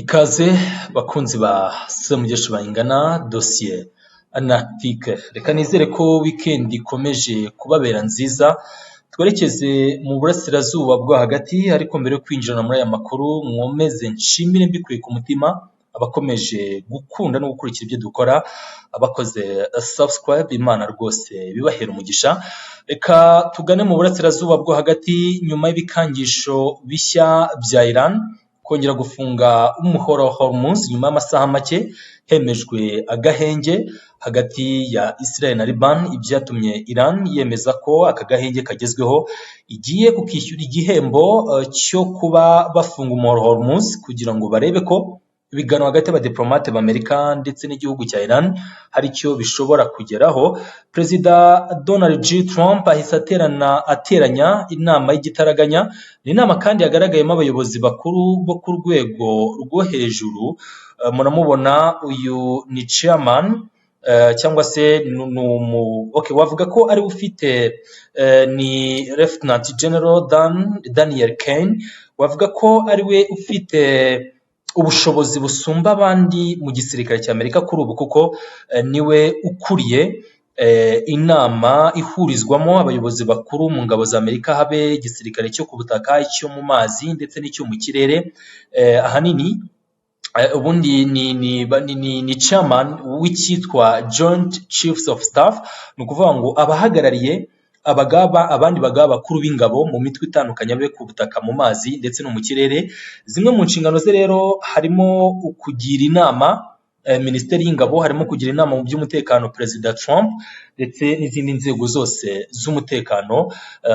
Ikaze bakunzi ba Semugeshi bayingana dosiye anatike, reka nizere ko weekend ikomeje kubabera nziza. Twerekeze mu burasirazuba bwo hagati, ariko mbere yo kwinjira muri aya makuru mwomeze nshimire mbikuye ku mutima abakomeje gukunda no gukurikira ibyo dukora, abakoze subscribe, Imana rwose bibahera umugisha. Reka tugane mu burasirazuba bwo hagati nyuma y'ibikangisho bishya bya Iran kongera gufunga umuhora wa Hormuz nyuma y'amasaha make, hemejwe agahenge hagati ya Israel na Liban, ibyatumye Iran yemeza ko aka gahenge kagezweho igiye kukishyura igihembo cyo kuba bafunga umuhora wa Hormuz kugira ngo barebe ko ibiganiro hagati y'abadiplomate b'Amerika ndetse n'igihugu cya Iran hari icyo bishobora kugeraho. Perezida Donald J. Trump ahise ateranya inama y'igitaraganya. Ni inama kandi yagaragayemo abayobozi bakuru bo ku rwego rwo hejuru. Muramubona, uyu ni chairman cyangwa se wavuga ko ari ufite ni Lieutenant General Daniel Kane, wavuga ko ari we ufite ubushobozi busumba abandi mu gisirikare cya Amerika kuri ubu, kuko niwe ukuriye inama ihurizwamo abayobozi bakuru mu ngabo za Amerika, habe igisirikare cyo ku butaka, icyo mu mazi ndetse n'icyo mu kirere. Ahanini ubundi ni chairman w'icyitwa Joint Chiefs of Staff, ni ukuvuga ngo abahagarariye abandi bagaba bakuru b'ingabo mu mitwe itandukanye, abe ku butaka, mu mazi ndetse no mu kirere. Zimwe mu nshingano ze rero harimo kugira inama Minisiteri y'Ingabo, harimo kugira inama mu by'umutekano Perezida Trump ndetse n'izindi nzego zose z'umutekano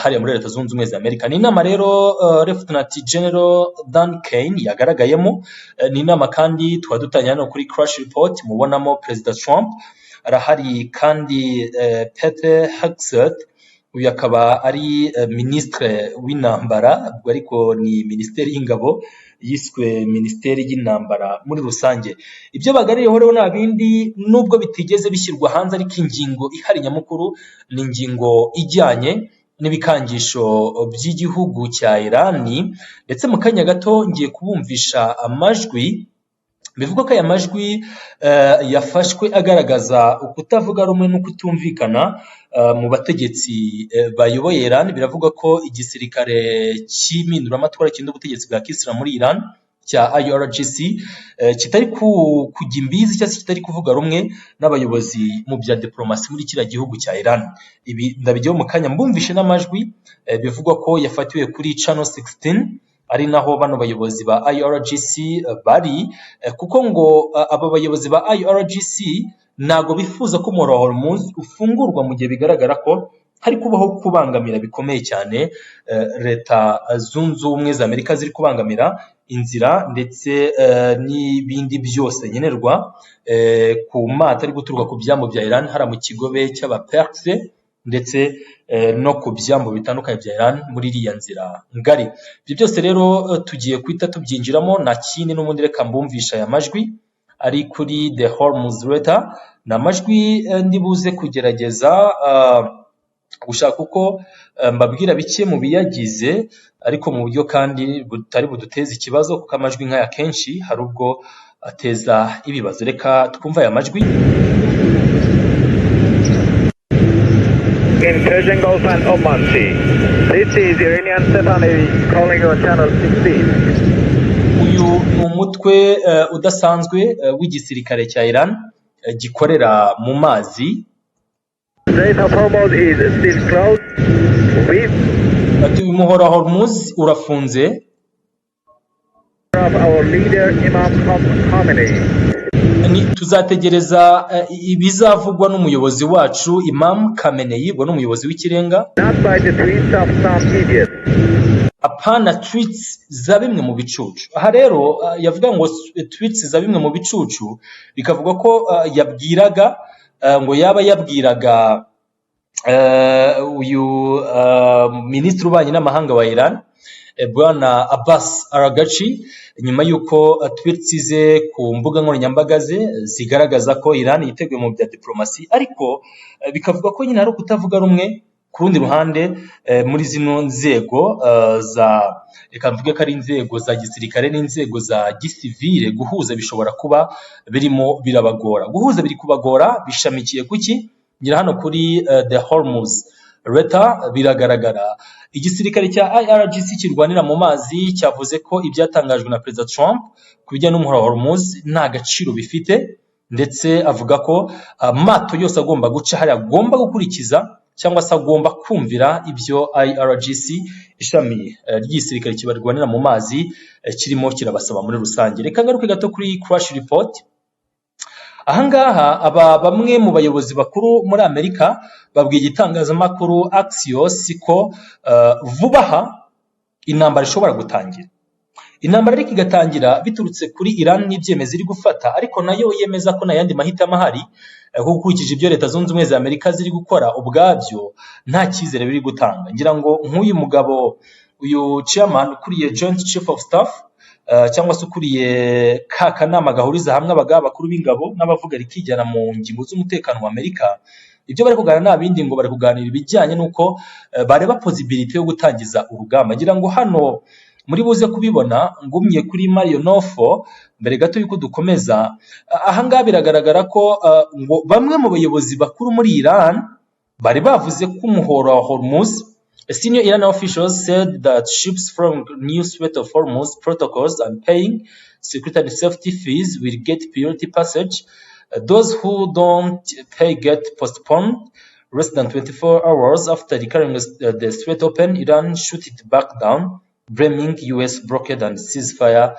hariya muri Leta Zunze Ubumwe za Amerika. Ni inama rero Lieutenant General Dan Kane yagaragayemo. Ni inama kandi tukaba dutanye hano kuri Crash Report, mubonamo Perezida Trump arahari, kandi Peter Hegseth, uyu akaba ari Ministre w'intambara, ubwo ariko ni Minisiteri y'Ingabo yiswe Minisiteri y'Intambara muri rusange. Ibyo baganiriyeho rero nta bindi, nubwo bitigeze bishyirwa hanze, ariko ingingo ihari nyamukuru ni ingingo ijyanye n'ibikangisho by'igihugu cya Irani. Ndetse mu kanya gato ngiye kubumvisha amajwi, bivuga ko aya majwi yafashwe agaragaza ukutavuga rumwe no kutumvikana mu bategetsi bayoboye Iran. Biravuga ko igisirikare cy'impinduramatwara cy'inda ubutegetsi bwa Kisilamu muri Iran cya IRGC kitari kujya imbizi cyangwa se kitari kuvuga rumwe n'abayobozi mu bya diplomasi muri kiriya gihugu cya Iran. Ibi ndabijyaho mu kanya mbumvishe n'amajwi. Bivugwa ko yafatiwe kuri Channel 16, ari naho bano bayobozi ba IRGC bari, kuko ngo aba bayobozi ba IRGC ntago bifuza ko umuhora wa Hormuz ufungurwa mu gihe bigaragara ko hari kubaho kubangamira bikomeye cyane Leta Zunze Ubumwe za Amerika, ziri kubangamira inzira ndetse n'ibindi byose nkenerwa ku mato ari guturuka ku byambo bya Iran hara mu kigobe cy'abaperse ndetse no ku byambo bitandukanye bya Iran muri iriya nzira ngari. Ibyo byose rero tugiye kwita tubyinjiramo, nta kindi n'ubundi reka mbumvisha aya majwi ari kuri The Hormuz Letter. Ni amajwi ndibuze kugerageza gushaka uko mbabwira bike mu biyagize, ariko mu buryo kandi butari buduteze ikibazo, kuko amajwi nk'aya kenshi hari ubwo ateza ibibazo. Reka twumva aya majwi. In Persian Gulf and Oman Sea. This is Iranian Stefani calling on Channel 16. Uyu ni umutwe udasanzwe w'igisirikare cya Iran gikorera mu mazi. Strait of Hormuz is still closed. Ati umuhora wa Hormuz urafunze. Of our leader Imam Khamenei. Tuzategereza ibizavugwa n'umuyobozi wacu Imam Khamenei, ubwo n'umuyobozi w'ikirenga. Not by the tweets of some idiots. Apana tweets za bimwe mu bicucu. Aha rero yavuga ngo tweets za bimwe mu bicucu, bikavuga ko yabwiraga ngo yaba yabwiraga uyu Minisitiri w'Ububanyi n'Amahanga wa Iran, Bwana Abbas Araghchi, nyuma y'uko tweets ze ku mbuga nkoranyambaga ze zigaragaza ko Iran yiteguye mu bya diplomasi, ariko bikavuga ko nyine ari ukutavuga rumwe ku rundi ruhande muri zino nzego reka mvuge ko ari inzego za gisirikare n'inzego za gisivile, guhuza bishobora kuba birimo birabagora. Guhuza biri kubagora bishamikiye kuki? Ngira hano kuri the Hormuz Reta biragaragara. Igisirikare cya IRGC kirwanira mu mazi cyavuze ko ibyatangajwe na Perezida Trump ku bijyanye n'umuhora wa Hormuz nta gaciro bifite, ndetse avuga ko amato yose agomba guca hari agomba gukurikiza cyangwa se agomba kumvira ibyo IRGC ishami ry'igisirikare kibarwanira mu mazi kirimo kirabasaba muri rusange. Reka ngaruke gato kuri crash report. Ahangaha bamwe mu bayobozi bakuru muri Amerika babwiye igitangazamakuru Axios ko vuba aha intambara ishobora gutangira. Intambara ariko igatangira biturutse kuri Iran n'ibyemezo iri gufata, ariko nayo yemeza ko n'ayandi mahitamo ahari, kuko ukurikije ibyo Leta Zunze Ubumwe za Amerika ziri gukora ubwabyo nta cyizere biri gutanga. Ngira ngo nk'uyu mugabo, uyu chairman ukuriye Joint Chief of Staff cyangwa se ukuriye ka kanama gahuriza hamwe abagaba bakuru b'ingabo n'abavuga rikijyana mu ngingo z'umutekano wa Amerika, ibyo bari kuganira nta bindi ngo bari kuganira ibijyanye n'uko bareba possibility yo gutangiza urugamba. Ngira ngo hano muri buze kubibona ngumye kuri Mario Nofo mbere gato yuko dukomeza. Ahangaha biragaragara ko ngo bamwe mu bayobozi bakuru muri Iran bari bavuze ko umuhoro wa Hormuz, senior Iran officials said that ships from new Strait of Hormuz protocols and paying security and safety fees will get priority passage. Those who don't pay get postponed. Less than 24 hours after declaring the strait open, Iran shut it back down, blaming US blockade and ceasefire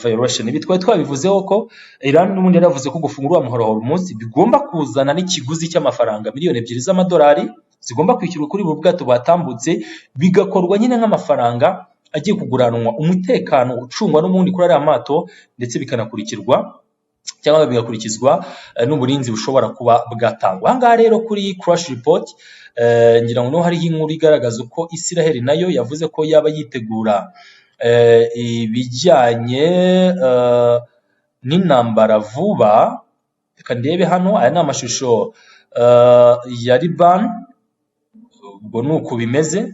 violation. Ibi twari twabivuzeho ko Iran n'ubundi yaravuze ko gufungura umuhoro wa Hormuz bigomba kuzana n'ikiguzi cy'amafaranga miliyoni 2 z'amadolari zigomba kwishyurwa kuri buri bwato batambutse, bigakorwa nyine nk'amafaranga agiye kuguranwa umutekano ucungwa n'umundi kuri ari amato, ndetse bikanakurikirwa cyangwa bigakurikizwa n'uburinzi bushobora kuba bwatangwa. Ahangaha rero kuri crash report ngira ngo hariho inkuru igaragaza uko Israel nayo yavuze ko yaba yitegura ibijyanye n'intambara vuba. Reka ndebe hano, aya ni amashusho ya Liban, ubwo nuko bimeze,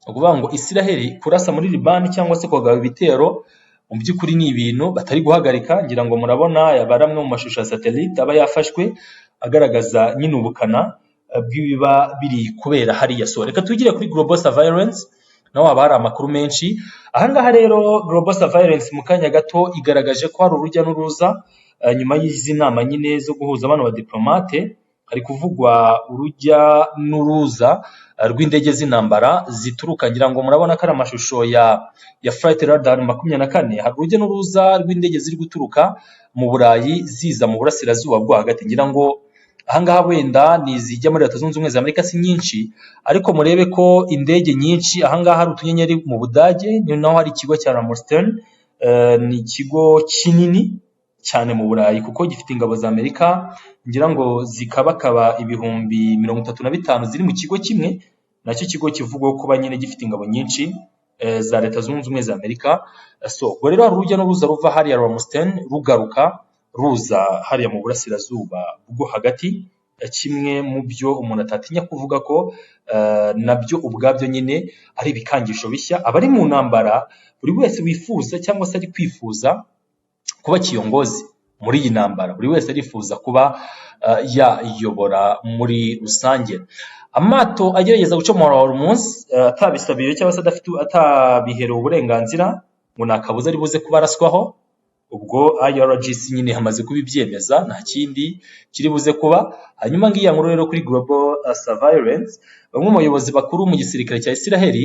ukuvuga ngo Israel kurasa muri Liban cyangwa se kugaba ibitero mu by'ukuri ni ibintu batari guhagarika. Ngira ngo murabona baramwe mu mashusho ya satellite aba yafashwe agaragaza nyine ubukana bw'ibiba biri kubera hariya. So reka tugire kuri global surveillance, naho haba hari amakuru menshi. Ahangaha rero global surveillance mu kanya gato igaragaje ko hari urujya n'uruza nyuma y'izi nama nyine zo guhuza abantu ba diplomate. Hari kuvugwa urujya n'uruza rw'indege z'intambara zituruka, ngira ngo murabona ko ari amashusho ya flight radar 24. Hari urujya n'uruza rw'indege ziri guturuka mu Burayi ziza mu burasirazuba bwo hagati. Ngira ngo ahangaha wenda nizijya muri Leta Zunze Ubumwe za Amerika si nyinshi, ariko murebe ko indege nyinshi ahangaha hari utunyenyeri mu Budage, ni naho hari ikigo cya Ramstein, ni ikigo kinini cyane mu Burayi kuko gifite ingabo za Amerika ngira ngo zikabakaba ibihumbi 35 ziri mu kigo kimwe, nacyo kigo kivugwa kuba nyine gifite ingabo nyinshi za Leta Zunze Ubumwe za Amerika. So ubwo rero hari urujya n'uruza ruva hariya Ramstein rugaruka ruza hariya mu burasirazuba bwo hagati, kimwe mu byo umuntu atatinya kuvuga ko nabyo ubwabyo nyine ari ibikangisho bishya abari mu ntambara buri wese wifuza cyangwa se ari kwifuza kuba kiyongozi muri iyi ntambara. Buri wese arifuza kuba yayobora muri rusange. Amato agerageza guca umuhora wa Hormuz atabisabiye cyangwa se atabiherewe uburenganzira ngo nakabuza ari buze kubaraswaho. Ubwo IRGC nyine hamaze kubibyemeza, nta kindi kiri buze kuba. Hanyuma ngiya nkuru rero kuri global surveillance, bamwe mu bayobozi bakuru mu gisirikare cya Israel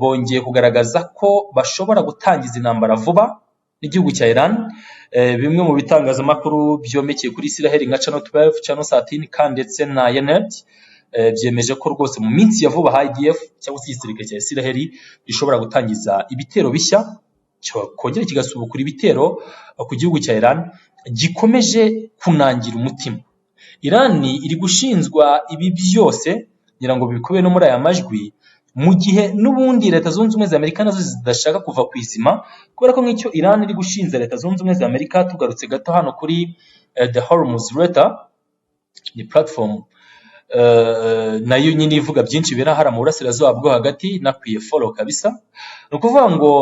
bongeye kugaragaza ko bashobora gutangiza intambara vuba n'igihugu cya Iran. Bimwe mu bitangazamakuru byomekeye kuri Israel nka Channel 12, Channel 13 kandi ndetse na Ynet byemeje ko rwose mu minsi ya vuba IDF cyangwa se igisirikare cya Israel gishobora gutangiza ibitero bishya, kongera kigasubukura ibitero ku gihugu cya Iran gikomeje kunangira umutima. Iran iri gushinzwa ibi byose ngira ngo bikube no muri aya majwi, mu gihe n'ubundi Leta Zunze Ubumwe za Amerika nazo zidashaka kuva ku izima, kubera ko nk'icyo Iran iri gushinza Leta Zunze Ubumwe za Amerika. Tugarutse gato hano kuri the Hormuz Reta, ni platform nayo nyine ivuga byinshi birahara mu burasirazuba bwo hagati, nakwiye follow kabisa. Ni ukuvuga ngo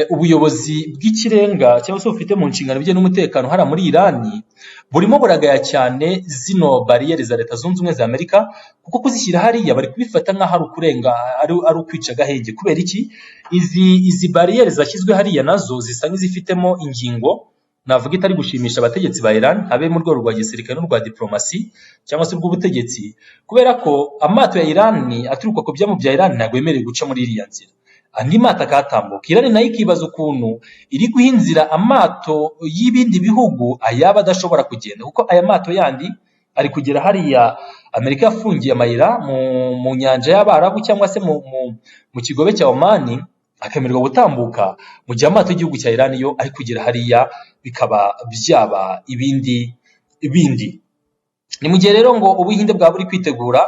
ubuyobozi bw'ikirenga cyangwa se bufite mu nshingano bijyanye n'umutekano hara muri Irani burimo buragaya cyane zino bariyeri za Leta Zunze Ubumwe za Amerika, kuko kuzishyira hariya bari kubifata nk'aho ari ukurenga, ari ukwica agahenge. Kubera iki? Izi bariyeri zashyizwe hariya nazo zisa nk'izifitemo ingingo navuga itari gushimisha abategetsi ba Iran, habe mu rwego rwa gisirikare n'urwa diplomasi cyangwa se rw'ubutegetsi, kubera ko amato ya Iran aturuka ku byamu bya Iran ntabwo yemerewe guca muri iriya nzira, andi mato akatambuka. Iran nayo ikibaza ukuntu iri guha inzira amato y'ibindi bihugu ayaba adashobora kugenda, kuko aya mato yandi ari kugera hariya Amerika yafungiye amayira mu nyanja y'Abarabu cyangwa se mu kigobe cya Oman, akemererwa gutambuka, mu gihe amato y'igihugu cya Iran yo ari kugera hariya bikaba byaba ibindi. Ni mu gihe rero ngo Ubuhinde bwa buri kwitegura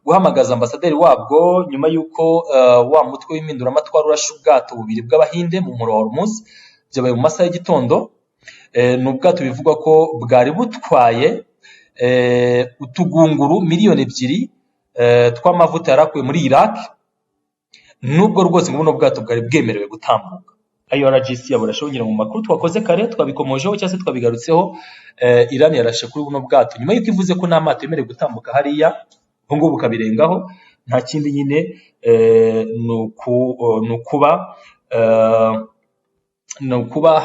guhamagaza ambasaderi wabwo nyuma y'uko wa mutwe w'impinduramatwara urashe ubwato bubiri bw'Abahinde mu muro wa Hormuz, byabaye mu masaha y'igitondo. Ni ubwato bivugwa ko bwari butwaye utugunguru miliyoni 2 tw'amavuta yarakuwe muri Iraq, nubwo rwose buno bwato bwari bwemerewe gutambuka. IRGC yaburashongera mu makuru twakoze kare, twabikomojeho cyangwa se twabigarutseho. Iran yarashe kuri buno bwato nyuma y'uko ivuze ko n'amato yemerewe gutambuka hariya, ngo bukabirengaho. Nta kindi nyine nukuba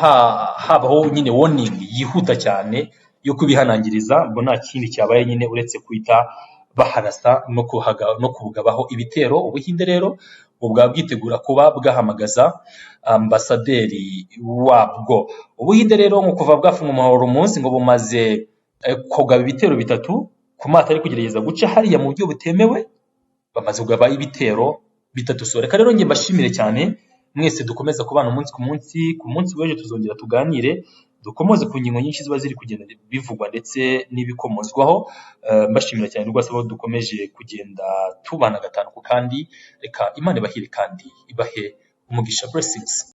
habaho nyine warning yihuta cyane yo kubihanangiriza, ngo nta kindi cyabaye nyine uretse kwita baharasa no kubugabaho ibitero. Ubuhinde rero bwaba bwitegura kuba bwahamagaza ambasaderi wabwo. Ubuhinde rero ngo kuva bwafunga umuhoro munsi ngo bumaze kugaba ibitero 3 ku mato ari kugerageza guca hariya mu buryo butemewe, bamaze kugaba ibitero 3. So reka rero nge mbashimire cyane mwese, dukomeza kubana umunsi ku munsi w'ejo tuzongera tuganire, dukomoze ku ngingo nyinshi ziba ziri kugenda bivugwa ndetse n'ibikomozwaho. Mbashimira cyane rwose abo dukomeje kugenda tubana gatanu ku kandi. Reka Imana ibahire kandi ibahe umugisha. Blessings.